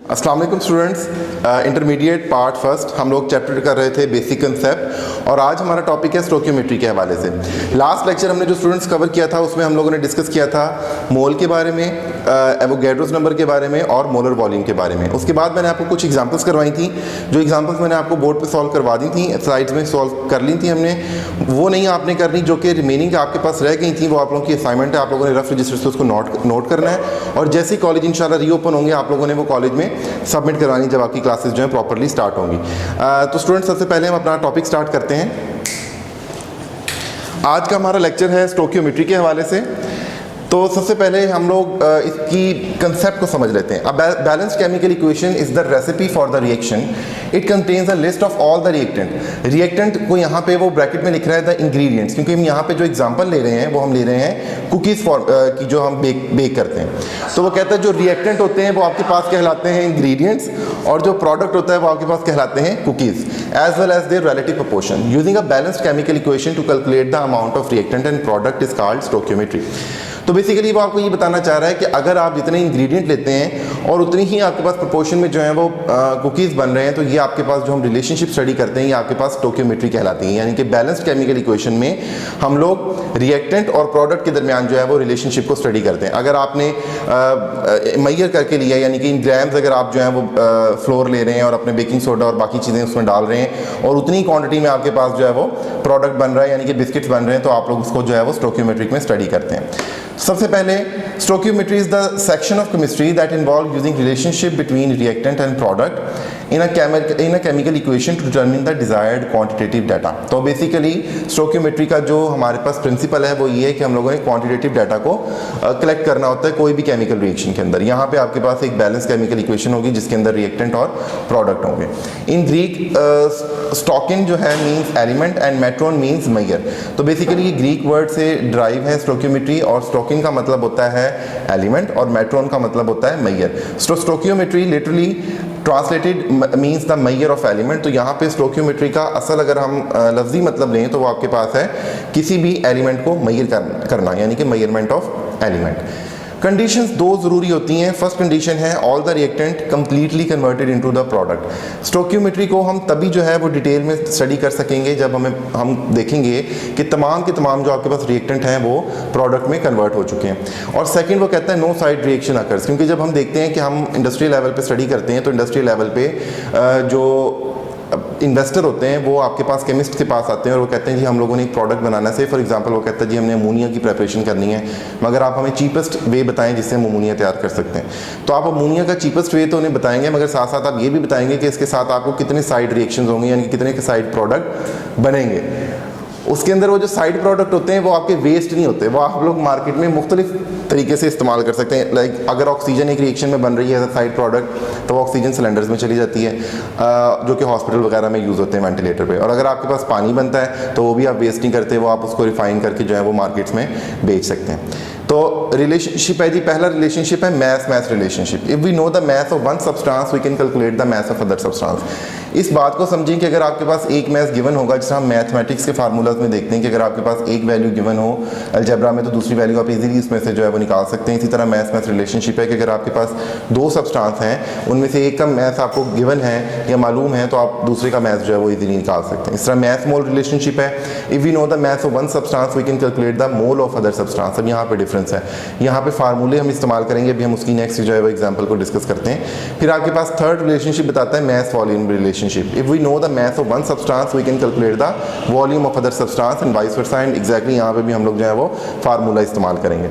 अस्सलाम वालेकुम students, intermediate part first हम लोग चैप्टर कर रहे थे बेसिक कंसेप्ट और आज हमारा टॉपिक है स्टोकियोमेट्री के हवाले से। लास्ट लेक्चर हमने जो स्टूडेंट्स कवर किया था उसमें हम लोगों ने डिस्कस किया था मोल के बारे में, एवोगैड्रोस नंबर के बारे में और मोलर वॉल्यूम के बारे में। उसके बाद मैंने आपको कुछ एग्जांपल्स करवाई थी, जो एग्जांपल्स मैंने आपको बोर्ड पे सॉल्व करवा दी थी, स्लाइड्स में सॉल्व कर ली थी हमने, वो नहीं आपने करनी, जो कि रिमेनिंग आपके पास रह गई थी वो आप लोगों की असाइनमेंट है। आप लोगों ने रफ रजिस्टर से उसको नोट करना है और जैसे ही कॉलेज इंशाल्लाह रीओपन होंगे आप लोगों ने वो कॉलेज में सबमिट करवानी जब आपकी क्लासेस जो है प्रॉपर्ली स्टार्ट होंगी। तो स्टूडेंट्स सबसे पहले हम अपना टॉपिक स्टार्ट करते हैं। आज का हमारा लेक्चर है स्टोकियोमेट्री के हवाले से। तो सबसे पहले हम लोग इसकी कंसेप्ट को समझ लेते हैं। Balanced chemical equation is the recipe for the reaction. It contains a list of all the reactant को यहाँ पे वो ब्रैकेट में लिख रहा है द इंग्रेडिएंट्स, क्योंकि हम यहाँ पे जो एग्जांपल ले रहे हैं वो हम ले रहे हैं कुकीज़ की जो हम बेक करते हैं। तो वो कहता है जो रिएक्टेंट होते हैं वो आपके पास कहलाते हैं इंग्रेडिएंट्स और जो प्रोडक्ट होता है वो आपके पास कहलाते हैं cookies, as well as their relative proportion. Using a balanced chemical equation to calculate the amount of reactant and product is called stoichiometry. तो बेसिकली वो आपको ये बताना चाह रहा है कि अगर आप जितने इंग्रेडिएंट लेते हैं और उतनी ही आपके पास प्रोपोर्शन में जो है वो कुकीज़ बन रहे हैं, तो ये आपके पास जो हम रिलेशनशिप स्टडी करते हैं ये आपके पास स्टोकियोमेट्री कहलाती है। यानी कि बैलेंस्ड केमिकल इक्वेशन में हम लोग रिएक्टेंट और प्रोडक्ट के दरमियान जो है वो रिलेशनशिप को स्टडी करते हैं। अगर आपने मैयर करके लिया, यानी कि इन ग्राम्स अगर आप जो है वो फ्लोर ले रहे हैं और अपने बेकिंग सोडा और बाकी चीज़ें उसमें डाल रहे हैं और उतनी क्वान्टिटी में आपके पास जो है वो प्रोडक्ट बन रहा है, यानी कि बिस्किट्स बन रहे हैं, तो आप लोग उसको जो है वो स्टोकियोमेट्रिक में स्टडी करते हैं। सबसे पहले stoichiometry is the section of chemistry that involve using relationship between reactant and product in a chemical equation to determine the desired quantitative data. तो बेसिकली स्टोकियोमेट्री का जो हमारे पास प्रिंसिपल है वो ये है कि हम लोगों ने क्वांटिटेटिव डाटा को कलेक्ट करना होता है कोई भी केमिकल रिएक्शन के अंदर। यहाँ पे आपके पास एक बैलेंस केमिकल इक्वेशन होगी जिसके अंदर रिएक्टेंट और प्रोडक्ट होंगे। इन ग्रीक स्टोकिन जो है means element and metron means measure. तो बेसिकली ये ग्रीक वर्ड से ड्राइव है स्टोकियोमेट्री, और स्टोकिन का मतलब होता है एलिमेंट और मेट्रोन का मतलब होता है measure. Stoichiometry literally translated means the measure of element. तो यहाँ पे स्टोकियोमेट्री का असल अगर हम लफ्जी मतलब लें तो वो आपके पास है किसी भी एलिमेंट को मैयर करना, यानी कि मैयरमेंट ऑफ एलिमेंट। कंडीशंस दो ज़रूरी होती हैं। फर्स्ट कंडीशन है all the reactant completely converted into the product. Stoichiometry को हम तभी जो है वो डिटेल में स्टडी कर सकेंगे जब हम देखेंगे कि तमाम के तमाम जो आपके पास रिएक्टेंट हैं वो प्रोडक्ट में कन्वर्ट हो चुके हैं। और सेकंड वो कहता है नो साइड रिएक्शन अकर्स, क्योंकि जब हम देखते हैं कि हम इंडस्ट्रियल लेवल पे स्टडी करते हैं तो इंडस्ट्रियल लेवल पे जो इन्वेस्टर होते हैं वो आपके पास केमिस्ट के पास आते हैं और वो कहते हैं जी हम लोगों ने एक प्रोडक्ट बनाना है। फॉर एग्जांपल वो कहता है जी हमने अमोनिया की प्रिपरेशन करनी है, मगर आप हमें चीपेस्ट वे बताएं जिससे हम अमोनिया तैयार कर सकते हैं। तो आप अमोनिया का चीपेस्ट वे तो उन्हें बताएंगे, मगर साथ साथ आप ये भी बताएंगे कि इसके साथ आपको कितने साइड रिएक्शंस होंगे, यानी कि कितने के साइड प्रोडक्ट बनेंगे। उसके अंदर वो जो साइड प्रोडक्ट होते हैं वो आपके वेस्ट नहीं होते, वो आप लोग मार्केट में मुख्तलिफ तरीके से इस्तेमाल कर सकते हैं। लाइक अगर ऑक्सीजन एक रिएक्शन में बन रही है साइड प्रोडक्ट तो वो ऑक्सीजन सिलेंडर्स में चली जाती है जो कि हॉस्पिटल वगैरह में यूज़ होते हैं वेंटिलेटर पे। और अगर आपके पास पानी बनता है तो वो भी आप वेस्ट नहीं करते, वो आप उसको रिफाइन करके जो है वो मार्केट्स में बेच सकते हैं। तो रिलेशनशिप है जी, पहला रिलेशनशिप है mass relationship. If we know the mass of one substance we can calculate the mass of other substance. इस बात को समझें कि अगर आपके पास एक मैस गिवन होगा, जैसे हम मैथमेटिक्स के फार्मूलाज में देखते हैं कि अगर आपके पास एक वैल्यू गिवन हो अलजेब्रा में तो दूसरी वैल्यू आप इजीली इसमें से जो है वो निकाल सकते हैं। इसी तरह मैस रिलेशनशिप है कि अगर आपके पास दो सब्सटेंस हैं उनमें से एक का मैस आपको गिवन है या मालूम है तो आप दूसरे का मैस जो है वो इजीली निकाल सकते हैं। इस तरह मैस मोल रिलेशनशिप है। If we know the mass of one substance we can calculate the mole of other substance. अब यहाँ पे डिफरेंस है, यहाँ पे फार्मूले हम इस्तेमाल करेंगे, अभी हम उसकी नेक्स्ट जो है वो एग्जाम्पल को डिस्कस करते हैं। फिर आपके पास थर्ड रिलेशनशिप बताता है mass volume relationship. If we know the mass of one substance we can calculate the volume of other substance and vice versa, and exactly यहाँ पे भी हम लोग जो है वो फार्मूला इस्तेमाल करेंगे।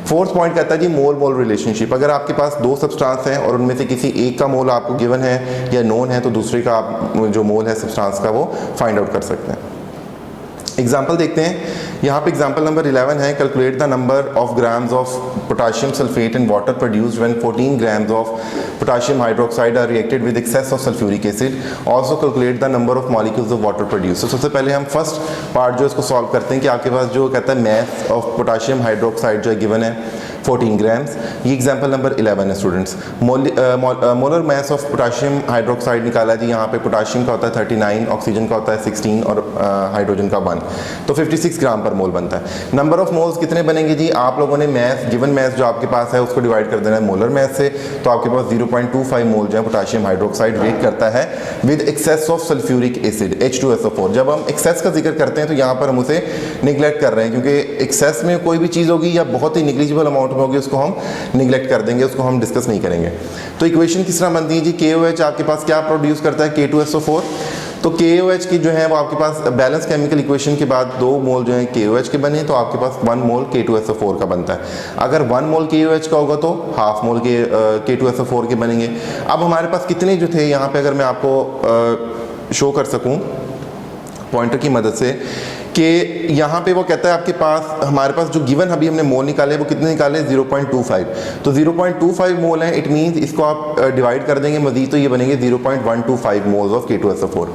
फोर्थ पॉइंट कहता है जी मोल रिलेशनशिप। अगर आपके पास दो सब्सटेंस हैं और उनमें से किसी एक का मोल आपको गिवन है या नोन है तो दूसरे का आप जो मोल है सब्सटेंस का वो फाइंड आउट कर सकते हैं। एग्जाम्पल देखते हैं। यहाँ पे एग्जाम्पल नंबर 11 है calculate the number of grams of potassium sulphate in water produced when 14 grams of potassium hydroxide are reacted with excess of sulphuric acid. Also calculate the number of molecules of water produced. तो सबसे पहले हम first part जो इसको solve करते हैं कि आपके पास जो कहता है मैस ऑफ पोटाशियम हाइड्रोक्साइड जो है गिवन है 14 ग्राम्स। ये एग्जाम्पल नंबर 11 है students. Molar mass of potassium hydroxide निकाला जी। यहाँ पे पोटाशियम का होता है 39, ऑक्सीजन का होता है 16 और हाइड्रोजन का 1, तो 56 ग्राम पर मोल बनता है। नंबर ऑफ मोल्स कितने बनेंगे जी? आप लोगों ने मैथ, गिवन मैथ जो आपके पास है उसको डिवाइड कर देना है मोलर मैथ से, तो आपके पास 0.25 मोल जो है पोटाशियम हाइड्रोक्साइड ब्रेक करता है with excess of sulphuric acid H2SO4। जब हम एक्सेस का जिक्र करते हैं तो यहाँ पर हम उसे निगलेक्ट कर रहे हैं, क्योंकि एक्सेस में कोई भी चीज़ होगी या बहुत ही निग्लिजिबल अमाउंट में होगी उसको हम निगलेक्ट कर देंगे, उसको हम डिस्कस नहीं करेंगे। तो इक्वेशन किस तरह बनती है जी? KOH आपके पास क्या प्रोड्यूस करता है? K2SO4। तो KOH की जो है वो आपके पास बैलेंस केमिकल इक्वेशन के बाद 2 मोल जो है KOH के बने, तो आपके पास 1 मोल K2SO4 का बनता है। अगर 1 मोल KOH का होगा तो हाफ मोल K2SO4 के बनेंगे। अब हमारे पास कितने जो थे यहाँ पे, अगर मैं आपको शो कर सकूँ पॉइंटर की मदद से, कि यहाँ पे वो कहता है आपके पास, हमारे पास जो गिवन अभी हमने मोल निकाले वो कितने निकाले? 0.25। तो 0.25 मोल है, इट मीन्स इसको आप डिवाइड कर देंगे मजीद तो ये बनेंगे 0.125 मोल्स ऑफ K2SO4।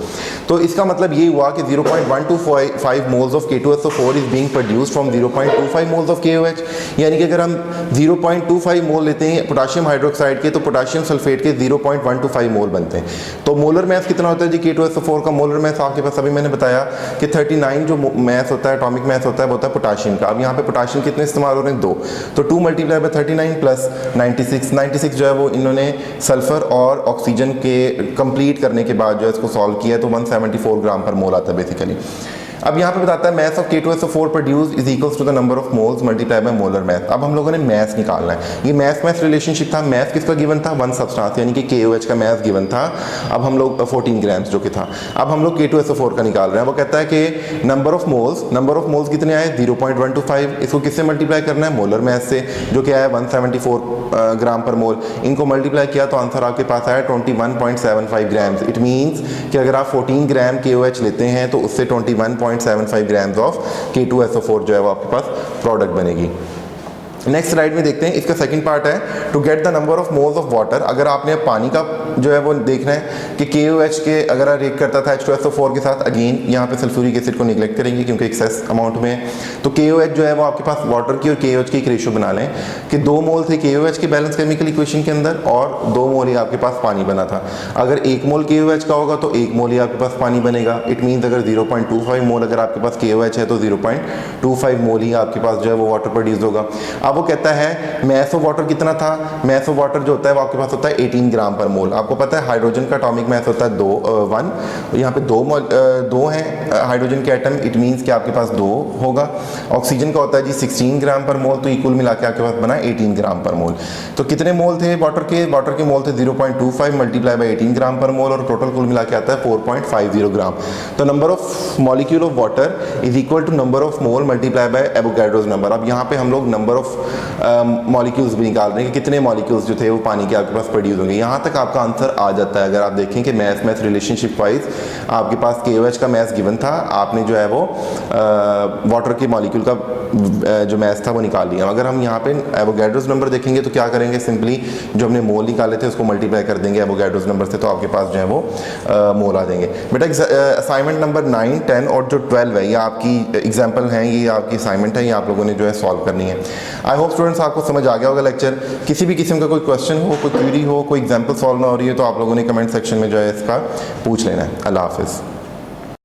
तो इसका मतलब ये हुआ कि 0.125 moles of K2SO4 is being produced from 0.25 moles of KOH। यानी कि अगर हम 0.25 मोल लेते हैं पोटाशियम हाइड्रोक्साइड के, तो पोटाशियम सल्फेट के 0.125 मोल बनते हैं। तो मोलर मैथ कितना होता है जी K2SO4 का? मोलर मैथ आपके पास अभी मैंने बताया कि 39 जो मैथ होता है, एटॉमिक मैथ होता है, वो होता है पोटाशियम का। अब यहाँ पे पोटाशियम कितने इस्तेमाल हो रहे हैं? 2। तो 2 मल्टीप्लाई बाय 39 प्लस 96 जो है वो इन्होंने सल्फर और ऑक्सीजन के कंप्लीट करने के बाद जो है इसको सॉल्व किया, तो 174 ग्राम पर मोल आता है बेसिकली। अब यहाँ पे बताता है mass of K2SO4 produce is equals to the number of moles multiply by molar mass. अब हम लोगों ने मैथ निकालना है। ये मैथ रिलेशनशिप था। मैथ किसका गिवन था? 1 सब्सटेंस, यानी कि KOH का मैथ गिवन था। अब हम लोग 14 ग्राम्स जो कि था, अब हम लोग K2SO4 का निकाल रहे हैं। वो कहता है कि नंबर ऑफ मोल्स कितने आए? 0.125। इसको किससे मल्टीप्लाई करना है? मोलर मैथ से, जो कि आया 174 ग्राम पर मोल। इनको मल्टीप्लाई किया तो आंसर आपके पास आया 21.75 ग्राम्स। इट मीन्स कि अगर आप 14 ग्राम KOH लेते हैं तो उससे 21.75 ग्राम्स ऑफ K2SO4 जो है वो आपके पास प्रोडक्ट बनेगी। नेक्स्ट स्लाइड में देखते हैं, इसका सेकंड पार्ट है to get the number of moles of water. अगर आपने पानी का जो है वो देखना है कि KOH के अगर रिएक्ट करता था H2SO4 के साथ, अगेन यहाँ पे सल्फ्यूरिक एसिड को निगलेक्ट करेंगे क्योंकि एक्सेस अमाउंट में है। तो KOH जो है वो आपके पास वाटर की और KOH की एक रेशियो बना लें कि 2 मोल थे KOH के बैलेंस केमिकल इक्वेशन के अंदर और 2 मोल ही आपके पास पानी बना था। अगर 1 मोल KOH का होगा तो 1 मोल ही आपके पास पानी बनेगा। इट मीन्स अगर 0.25 मोल अगर आपके पास KOH है तो 0.25 मोल ही आपके पास जो है वो वाटर प्रोड्यूस होगा। अब वो कहता है मैस ऑफ वाटर कितना था? मैस ऑफ वाटर जो होता है वो आपके पास होता है 18 ग्राम पर मोल। आपको पता है हाइड्रोजन का एटॉमिक मैस होता है 1, यहाँ पे 2 हैं हाइड्रोजन के एटम, इट मीन्स कि आपके पास 2 होगा। ऑक्सीजन का होता है जी 16 ग्राम पर मोल, तो इक्वल मिला के आपके पास बना 18 ग्राम पर मोल। तो कितने मोल थे वाटर के मोल थे 0.25 मल्टीप्लाई बाई 18 ग्राम पर मोल, और टोटल कुल मिला के आता है 4.50 ग्राम। तो number of molecule of water is equal to number of mole multiply by Avogadro's number. अब यहाँ पे हम लोग नंबर ऑफ मॉलिक्यूल्स भी निकाल रहे हैं कि कितने मॉलिक्यूल्स जो थे वो पानी के आपके पास प्रोड्यूस होंगे। यहाँ तक आपका आंसर आ जाता है। अगर आप देखें कि मैथ रिलेशनशिप वाइज आपके पास KOH का मैथ गिवन था, आपने जो है वो वाटर के मॉलिक्यूल का जो मैथ था वो निकाल लिया। अगर हम यहाँ पे एवोगाड्रोस नंबर देखेंगे तो क्या करेंगे, सिंपली जो हमने मोल निकाले थे उसको मल्टीप्लाई कर देंगे एवोगाड्रोस नंबर से, तो आपके पास जो है वो मोल आ देंगे। बेटा असाइनमेंट नंबर 9, 10 और जो 12 है ये आपकी एग्जाम्पल हैं, ये आपकी असाइनमेंट है, ये आप लोगों ने जो है सॉल्व करनी है। आई होप स्टूडेंट्स आपको समझ आ गया होगा लेक्चर। किसी भी किस्म का कोई क्वेश्चन हो, कोई क्वेरी हो, कोई एग्जाम्पल सॉल्व ना हो रही है तो आप लोगों ने कमेंट सेक्शन में जो है इसका पूछ लेना है। अल्लाह हाफिज़।